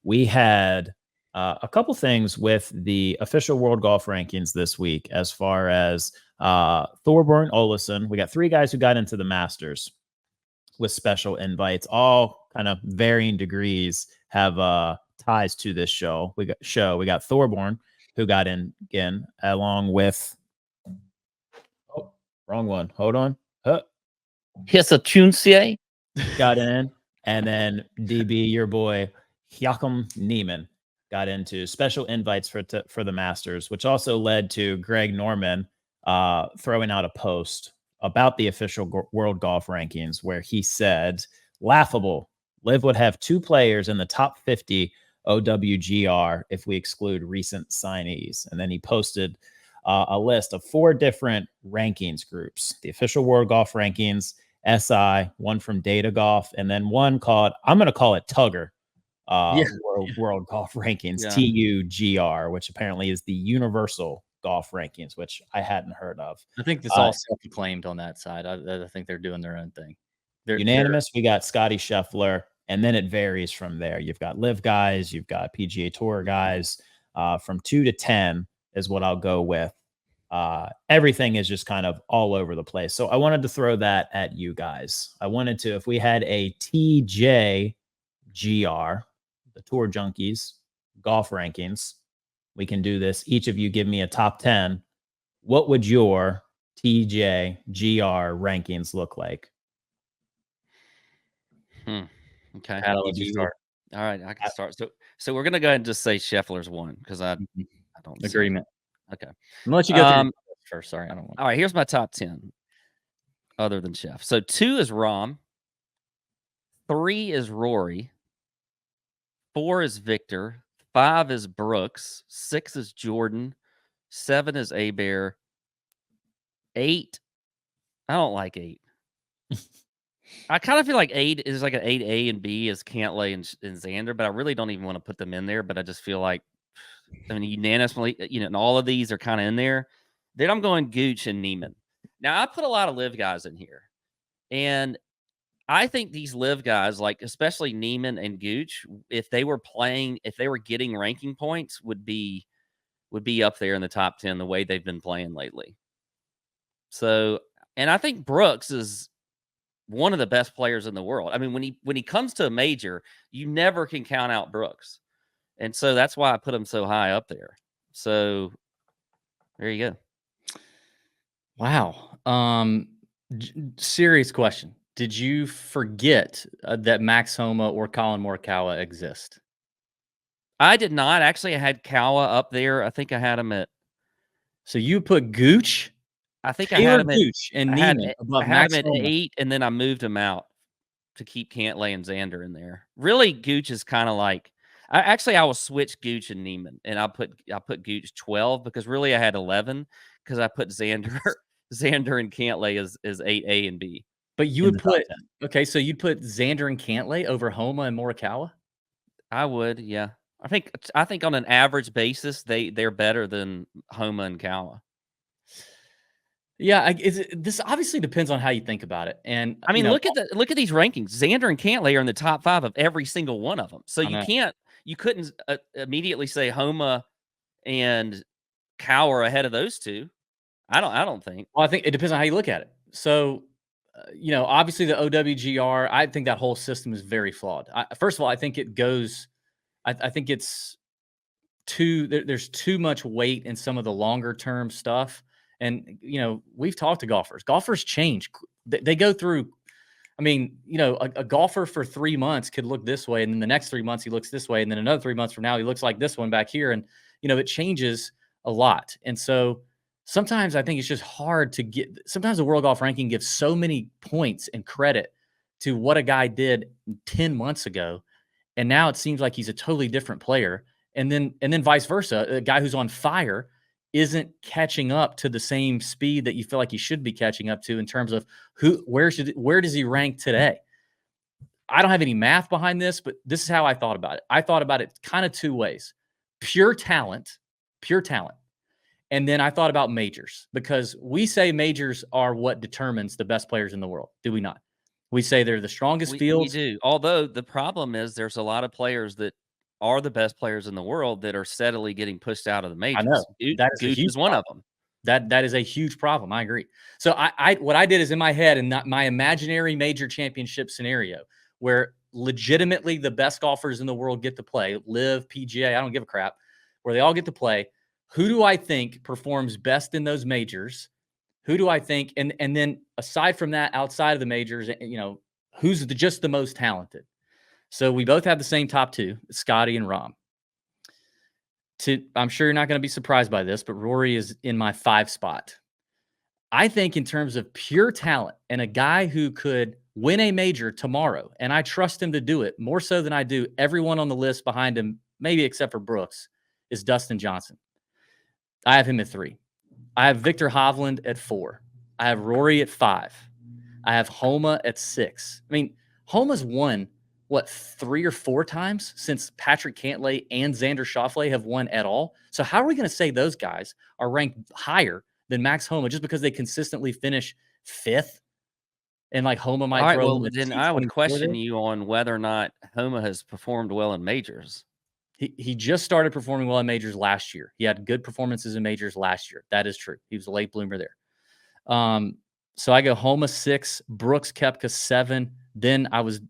we had a couple things with the official World Golf Rankings this week, as far as Thorbjorn Olesen. We got 3 guys who got into the Masters with special invites, all kind of varying degrees, have ties to this show. We got Thorbjorn, who got in again, along with wrong one. Hold on. Here's a Tuncie. Got in, and then DB, your boy Joachim Niemann, got into special invites for the Masters, which also led to Greg Norman throwing out a post about the official World Golf Rankings, where he said, "Laughable. Liv would have 2 players in the top 50 OWGR if we exclude recent signees." And then he posted a list of 4 different rankings groups: the official World Golf Rankings, SI, one from Data Golf, and then one called, I'm going to call it Tugger, World Golf Rankings, TUGR, which apparently is the Universal Golf Rankings, which I hadn't heard of. I think this all self-acclaimed on that side. I think they're doing their own thing. They're unanimous. We got Scotty Scheffler, and then it varies from there. You've got Live guys, you've got PGA Tour guys. From 2 to 10 is what I'll go with. Everything is just kind of all over the place. So I wanted to throw that at you guys. I wanted to, if we had a TJGR, the Tour Junkies Golf Rankings, we can do this. Each of you give me a top 10. What would your TJGR rankings look like? Okay. How do you start? All right, I can start. So we're gonna go ahead and just say Scheffler's 1, because I don't agreement. Okay. I'm gonna let you go first. Sorry, I don't want. All right, here's my top 10 other than Chef. So 2 is Rahm, 3 is Rory, 4 is Victor, 5 is Brooks, 6 is Jordan, 7 is Abear, 8. I don't like 8. I kind of feel like 8 is like an 8A and B is Cantlay and Xander, but I really don't even want to put them in there. But I just feel like, unanimously, and all of these are kind of in there. Then I'm going Gooch and Neiman. Now, I put a lot of live guys in here, and I think these live guys, like especially Neiman and Gooch, if they were getting ranking points, would be up there in the top 10 the way they've been playing lately. So, and I think Brooks is one of the best players in the world. I mean, when he comes to a major, you never can count out Brooks. And so that's why I put him so high up there. So there you go. Wow. Serious question. Did you forget that Max Homa or Colin Morikawa exist? I did not. Actually, I had Kawa up there. I think I had him at. So you put Gooch? I think I had him Gooch and Neiman above Max Homa. At 8, and then I moved him out to keep Cantlay and Xander in there. Really, Gooch is kind of like. I will switch Gooch and Neiman, and I put Gooch 12, because really I had 11, because I put Xander and Cantlay as 8A and B. But you would put so you'd put Xander and Cantlay over Homa and Morikawa? I would, yeah. I think on an average basis they're better than Homa and Kawa. Yeah, this obviously depends on how you think about it. And I mean, look at these rankings. Xander and Cantlay are in the top 5 of every single one of them. So you couldn't immediately say Homa and Kawa are ahead of those 2. I don't think. Well, I think it depends on how you look at it. So, obviously the OWGR, I think that whole system is very flawed. First of all, I think it goes. I think it's there's too much weight in some of the longer term stuff. And, we've talked to golfers. Golfers change. They go through, a golfer for 3 months could look this way, and then the next 3 months he looks this way, and then another 3 months from now he looks like this one back here. And, it changes a lot. And so sometimes I think it's just hard to get – sometimes the World Golf Ranking gives so many points and credit to what a guy did 10 months ago, and now it seems like he's a totally different player. And then vice versa, a guy who's on fire – isn't catching up to the same speed that you feel like he should be catching up to in terms of where does he rank today? I don't have any math behind this, but this is how I thought about it. I thought about it kind of 2 ways: pure talent. And then I thought about majors, because we say majors are what determines the best players in the world. Do we not? We say they're the strongest fields. We do. Although the problem is there's a lot of players that are the best players in the world that are steadily getting pushed out of the majors. I know. That is a Gooch huge is one of them. That is a huge problem. I agree. So what I did is in my head and my imaginary major championship scenario where legitimately the best golfers in the world get to play, live, PGA, I don't give a crap, where they all get to play. Who do I think performs best in those majors? Who do I think? And then aside from that, outside of the majors, who's just the most talented? So we both have the same top two, Scotty and Rahm. I'm sure you're not going to be surprised by this, but Rory is in my 5 spot. I think in terms of pure talent and a guy who could win a major tomorrow, and I trust him to do it more so than I do everyone on the list behind him, maybe except for Brooks, is Dustin Johnson. I have him at 3. I have Victor Hovland at 4. I have Rory at 5. I have Homa at 6. I mean, Homa's won, 3 or 4 times since Patrick Cantlay and Xander Schauffele have won at all? So how are we going to say those guys are ranked higher than Max Homa just because they consistently finish 5th? And like Homa might All right, throw. well, then I would question you on whether or not Homa has performed well in majors. He just started performing well in majors last year. He had good performances in majors last year. That is true. He was a late bloomer there. So I go Homa 6, Brooks Koepka 7. Then I was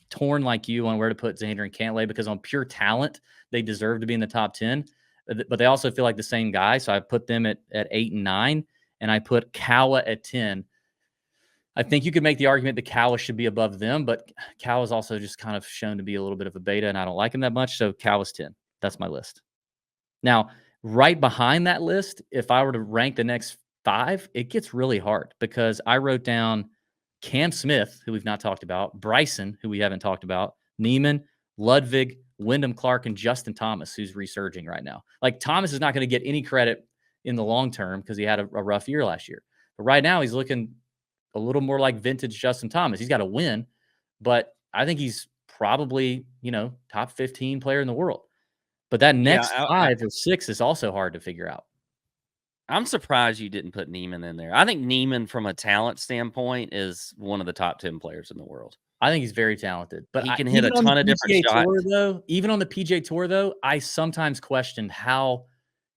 torn like you on where to put Xander and Cantlay because on pure talent, they deserve to be in the top 10. But they also feel like the same guy. So I put them at 8 and 9, and I put Kawa at 10. I think you could make the argument that Kawa should be above them, but Kawa's also just kind of shown to be a little bit of a beta, and I don't like him that much. So Kawa's 10. That's my list. Now, right behind that list, if I were to rank the next 5, it gets really hard because I wrote down Cam Smith, who we've not talked about, Bryson, who we haven't talked about, Neiman, Ludwig, Wyndham Clark, and Justin Thomas, who's resurging right now. Like, Thomas is not going to get any credit in the long term because he had a rough year last year. But right now, he's looking a little more like vintage Justin Thomas. He's got to win, but I think he's probably, top 15 player in the world. But that next 5 or 6 is also hard to figure out. I'm surprised you didn't put Neiman in there. I think Neiman, from a talent standpoint, is one of the top 10 players in the world. I think he's very talented, but he can hit a ton of different shots. Even on the PGA Tour, though, I sometimes questioned how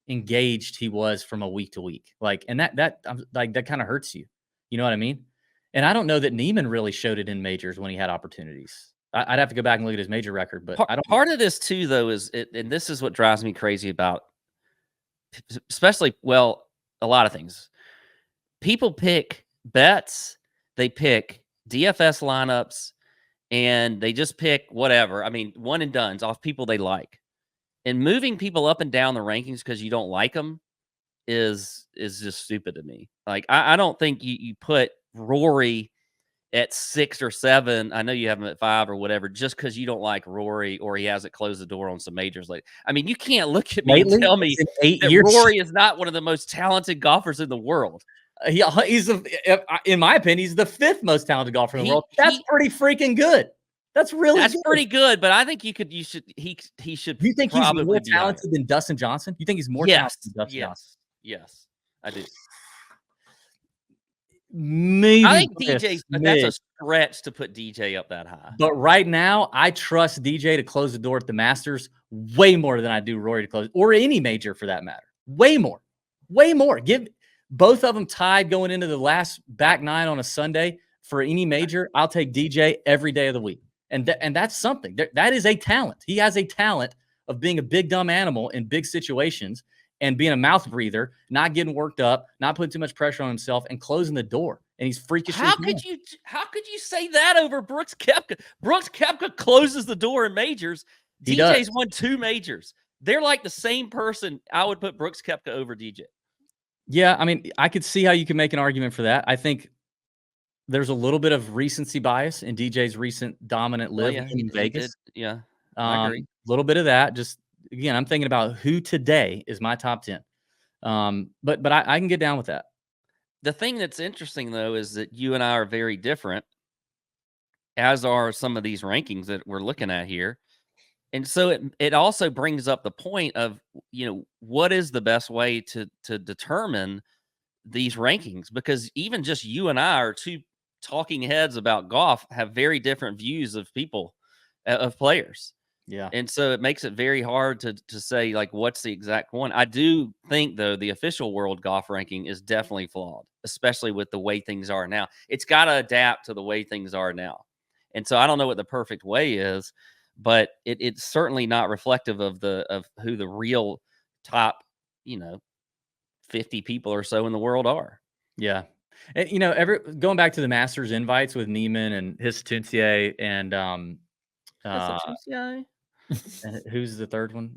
engaged he was from a week to week. And that kind of hurts you. You know what I mean? And I don't know that Neiman really showed it in majors when he had opportunities. I'd have to go back and look at his major record, but I don't. Part of this too, though, is and this is what drives me crazy about, especially, a lot of things. People pick bets, they pick DFS lineups, and they just pick whatever. I mean, one and dones off people they like, and moving people up and down the rankings because you don't like them is just stupid to me. Like, I don't think you put Rory at 6 or 7. I know you have him at 5 or whatever, just because you don't like Rory or he hasn't closed the door on some majors late. I mean, you can't look at me and tell me that Rory is not one of the most talented golfers in the world. He's in my opinion, he's the 5th most talented golfer in the world. That's pretty freaking good. That's pretty good. But I think he should. You think he's more talented than Dustin Johnson? You think he's more talented than Dustin Johnson? Yes, I do. Maybe I think that's a stretch to put DJ up that high. But right now, I trust DJ to close the door at the Masters way more than I do Rory to close, or any major for that matter. Way more. Give both of them tied going into the last back 9 on a Sunday for any major. I'll take DJ every day of the week. And that's something. That is a talent. He has a talent of being a big dumb animal in big situations and being a mouth breather, not getting worked up, not putting too much pressure on himself, and closing the door. And he's freakish. How could you say that over Brooks Koepka? Brooks Koepka closes the door in majors. DJ's won 2 majors. They're like the same person. I would put Brooks Koepka over DJ. Yeah, I mean, I could see how you can make an argument for that. I think there's a little bit of recency bias in DJ's recent dominant live in Vegas. I agree. A little bit of that. Just again, I'm thinking about who today is my top 10. But I can get down with that. The thing that's interesting, though, is that you and I are very different, as are some of these rankings that we're looking at here. And so it also brings up the point of, what is the best way to determine these rankings? Because even just you and I are 2 talking heads about golf, have very different views of people, of players. Yeah. And so it makes it very hard to say, like, what's the exact one. I do think, though, the official world golf ranking is definitely flawed, especially with the way things are now. It's got to adapt to the way things are now. And so I don't know what the perfect way is, but it's certainly not reflective of who the real top, 50 people or so in the world are. Yeah. And, going back to the Masters invites with Neiman and Histautier and and who's the third one?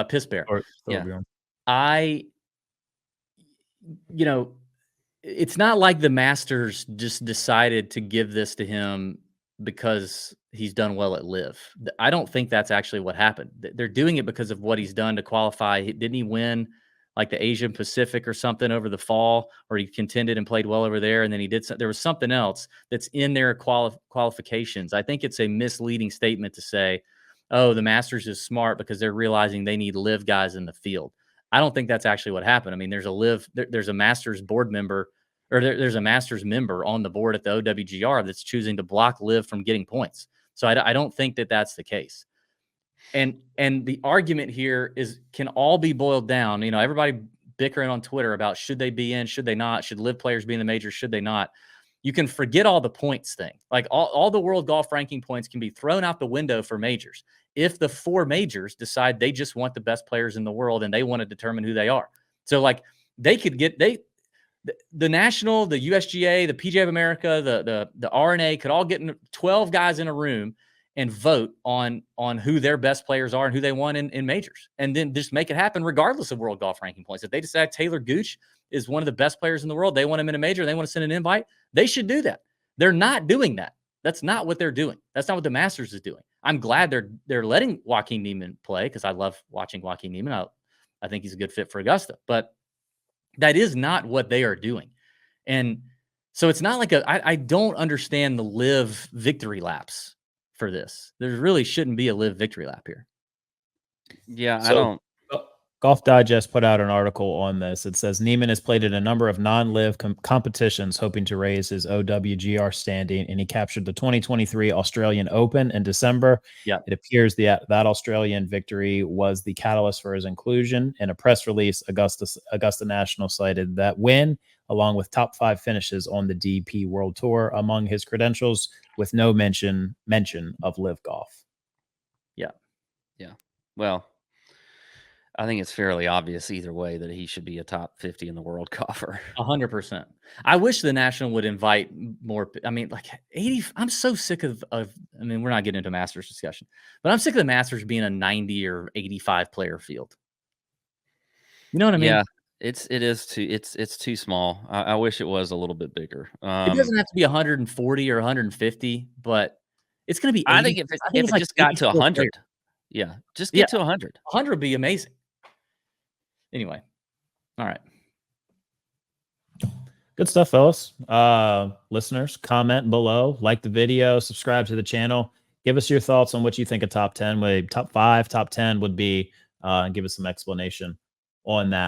Piss Bear. Or Yeah. Torbjorn. It's not like the Masters just decided to give this to him because he's done well at Live. I don't think that's actually what happened. They're doing it because of what he's done to qualify. Didn't he win like the Asian Pacific or something over the fall, or he contended and played well over there? And then there was something else that's in their qualifications. I think it's a misleading statement to say, oh, the Masters is smart because they're realizing they need Live guys in the field. I don't think that's actually what happened. I mean, there's a Masters board member, or there's a Masters member on the board at the OWGR that's choosing to block Live from getting points. So I don't think that that's the case. And the argument here can all be boiled down. Everybody bickering on Twitter about should they be in, should they not, should Live players be in the majors, should they not? You can forget all the points thing. Like all the world golf ranking points can be thrown out the window for majors if the 4 majors decide they just want the best players in the world and they want to determine who they are. So like they could get the National, the USGA, the PGA of America, the RNA could all get 12 guys in a room and vote on who their best players are and who they want in majors, and then just make it happen regardless of world golf ranking points. If they decide Taylor Gooch is one of the best players in the world, they want him in a major, they want to send an invite, they should do that. They're not doing that. That's not what they're doing. That's not what the Masters is doing. I'm glad they're letting Joaquin Niemann play because I love watching Joaquin Niemann. I think he's a good fit for Augusta, but that is not what they are doing. And so it's not like I don't understand the Live victory laps for this. There really shouldn't be a Live victory lap here. Yeah, So, I don't. Golf Digest put out an article on this. It says Neiman has played in a number of non-live competitions, hoping to raise his OWGR standing, and he captured the 2023 Australian Open in December. Yeah, it appears that Australian victory was the catalyst for his inclusion. In a press release, Augusta National cited that win, along with top 5 finishes on the DP World Tour, among his credentials, with no mention of live golf. Yeah. Well, I think it's fairly obvious either way that he should be a top 50 in the world golfer. 100%. I wish the National would invite more. I mean, like 80. I'm so sick of. I mean, we're not getting into Masters discussion, but I'm sick of the Masters being a 90 or 85 player field. You know what I mean? Yeah, it's too small. I wish it was a little bit bigger. It doesn't have to be 140 or 150, but it's going to be 80. I think if it like just got to 100, players. yeah, just get to 100. 100 would be amazing. Anyway, all right. Good stuff, fellas. Listeners, comment below, like the video, subscribe to the channel. Give us your thoughts on what you think a top 10, top 5, top 10 would be, and give us some explanation on that.